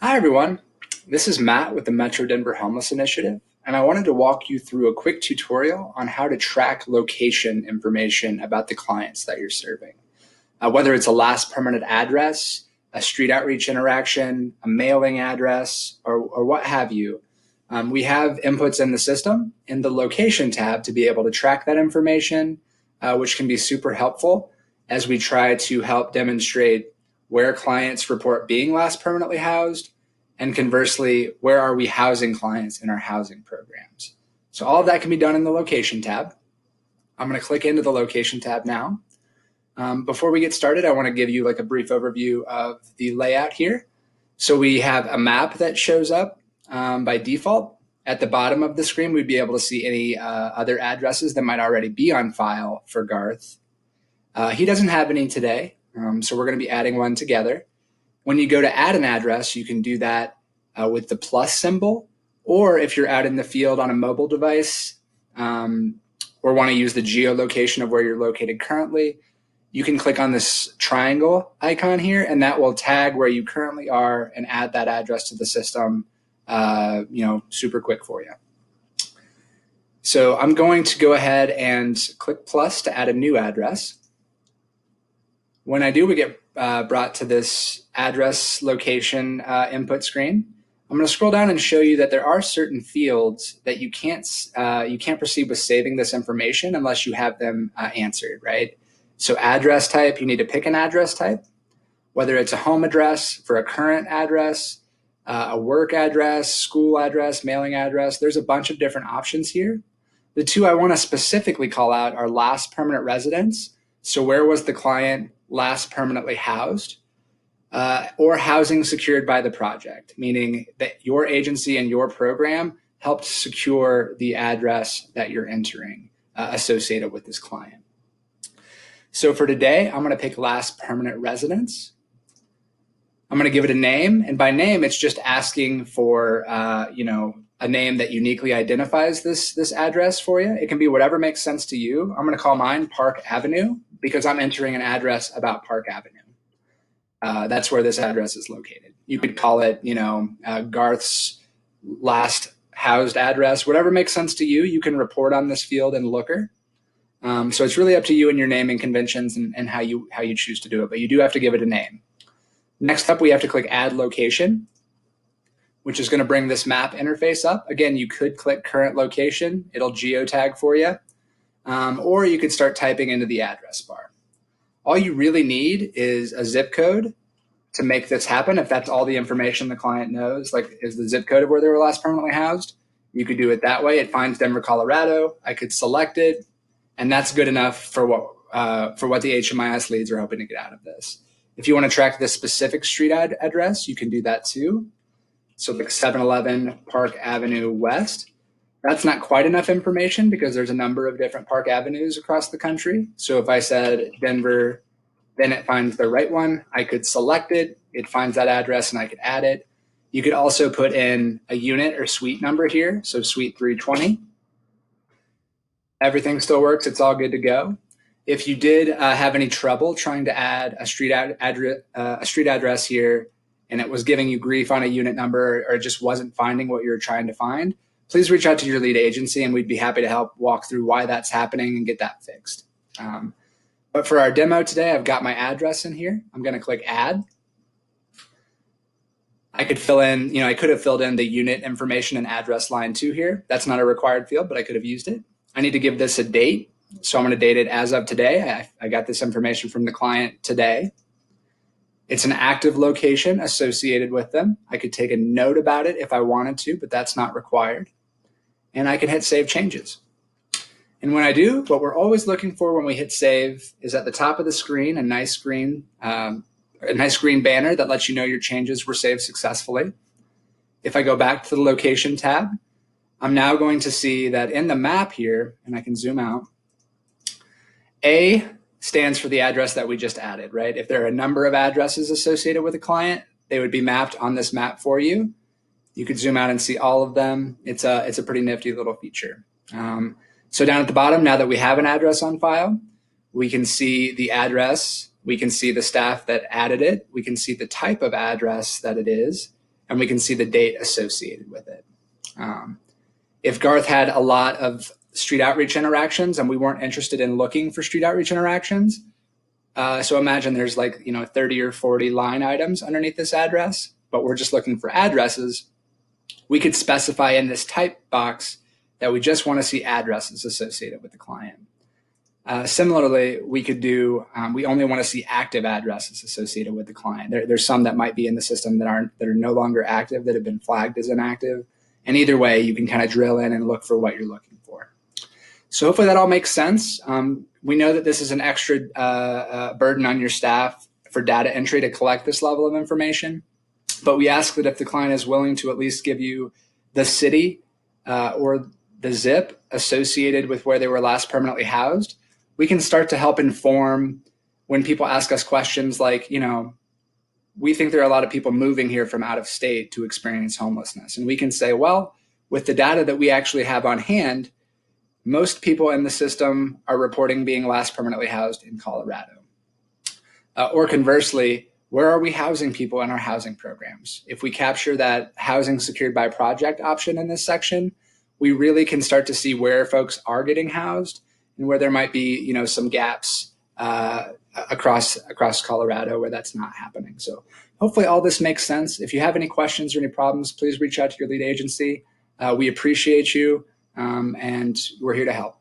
Hi, everyone. This is Matt with the Metro Denver Homeless Initiative, and I wanted to walk you through a quick tutorial on how to track location information about the clients that you're serving. Whether it's a last permanent address, a street outreach interaction, a mailing address, or what have you, we have inputs in the system in the location tab to be able to track that information, which can be super helpful as we try to help demonstrate where clients report being last permanently housed, and conversely, where are we housing clients in our housing programs. So all of that can be done in the location tab. I'm going to click into the location tab now. Before we get started, I want to give you like a brief overview of the layout here. So we have a map that shows up by default. At the bottom of the screen, we'd be able to see any other addresses that might already be on file for Garth. He doesn't have any today, so we're going to be adding one together. When you go to add an address, you can do that with the plus symbol, or if you're out in the field on a mobile device or want to use the geolocation of where you're located currently, you can click on this triangle icon here, and that will tag where you currently are and add that address to the system, super quick for you. So I'm going to go ahead and click plus to add a new address. When I do, we get brought to this address location input screen. I'm going to scroll down and show you that there are certain fields that you can't proceed with saving this information unless you have them answered, right? So address type, you need to pick an address type, whether it's a home address for a current address, a work address, school address, mailing address. There's a bunch of different options here. The two I want to specifically call out are last permanent residence. So where was the client last permanently housed, or housing secured by the project, meaning that your agency and your program helped secure the address that you're entering associated with this client. So for today, I'm going to pick last permanent residence. I'm going to give it a name, and by name, it's just asking for a name that uniquely identifies this address for you. It can be whatever makes sense to you. I'm going to call mine Park Avenue because I'm entering an address about Park Avenue. That's where this address is located. You could call it, Garth's last housed address, whatever makes sense to you. You can report on this field in Looker. So it's really up to you and your naming conventions and how you choose to do it, but you do have to give it a name. Next up, we have to click Add Location, which is going to bring this map interface up. Again, you could click Current Location. It'll geotag for you. Or you could start typing into the address bar. All you really need is a zip code to make this happen. If that's all the information the client knows, like is the zip code of where they were last permanently housed, you could do it that way. It finds Denver, Colorado. I could select it, and that's good enough for what the HMIS leads are hoping to get out of this. If you want to track this specific street address, you can do that too. So like 711 Park Avenue West. That's not quite enough information because there's a number of different Park Avenues across the country. So if I said Denver, then it finds the right one. I could select it. It finds that address and I could add it. You could also put in a unit or suite number here. So suite 320. Everything still works. It's all good to go. If you did have any trouble trying to add a street address here and it was giving you grief on a unit number or it just wasn't finding what you were trying to find, please reach out to your lead agency and we'd be happy to help walk through why that's happening and get that fixed. But for our demo today, I've got my address in here. I'm going to click Add. I could fill in, I could have filled in the unit information and address line 2 here. That's not a required field, but I could have used it. I need to give this a date. So I'm going to date it as of today. I got this information from the client today. It's an active location associated with them. I could take a note about it if I wanted to, but that's not required. And I can hit Save Changes. And when I do, what we're always looking for when we hit Save is at the top of the screen, a nice green banner that lets you know your changes were saved successfully. If I go back to the Location tab, I'm now going to see that in the map here, and I can zoom out, A stands for the address that we just added, right? If there are a number of addresses associated with a client, they would be mapped on this map for you. You could zoom out and see all of them. It's a pretty nifty little feature. So down at the bottom, now that we have an address on file, we can see the address, we can see the staff that added it, we can see the type of address that it is, and we can see the date associated with it. If Garth had a lot of street outreach interactions and we weren't interested in looking for street outreach interactions, so imagine there's like 30 or 40 line items underneath this address, but we're just looking for addresses. We could specify in this type box that we just want to see addresses associated with the client. Similarly, we could do, we only want to see active addresses associated with the client. There's some that might be in the system that are no longer active, that have been flagged as inactive. And either way, you can kind of drill in and look for what you're looking for. So hopefully that all makes sense. We know that this is an extra burden on your staff for data entry to collect this level of information. But we ask that if the client is willing to at least give you the city or the zip associated with where they were last permanently housed, we can start to help inform when people ask us questions like, we think there are a lot of people moving here from out of state to experience homelessness. And we can say, well, with the data that we actually have on hand, most people in the system are reporting being last permanently housed in Colorado. Or conversely, where are we housing people in our housing programs? If we capture that housing secured by project option in this section, we really can start to see where folks are getting housed and where there might be, some gaps across Colorado where that's not happening. So hopefully all this makes sense. If you have any questions or any problems, please reach out to your lead agency. We appreciate you, and we're here to help.